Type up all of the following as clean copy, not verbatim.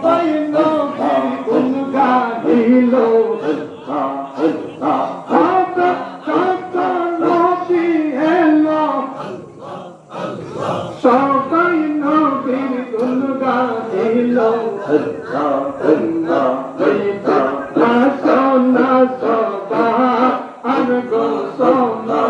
সবাই নবীর গুণ গাইল কত কত নবী এলো সবাই নবীর গুণ গাইল সোনা সবা আর গো সোনা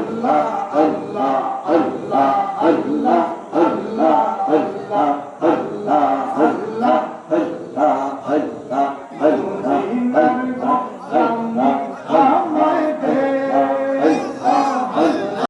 Allah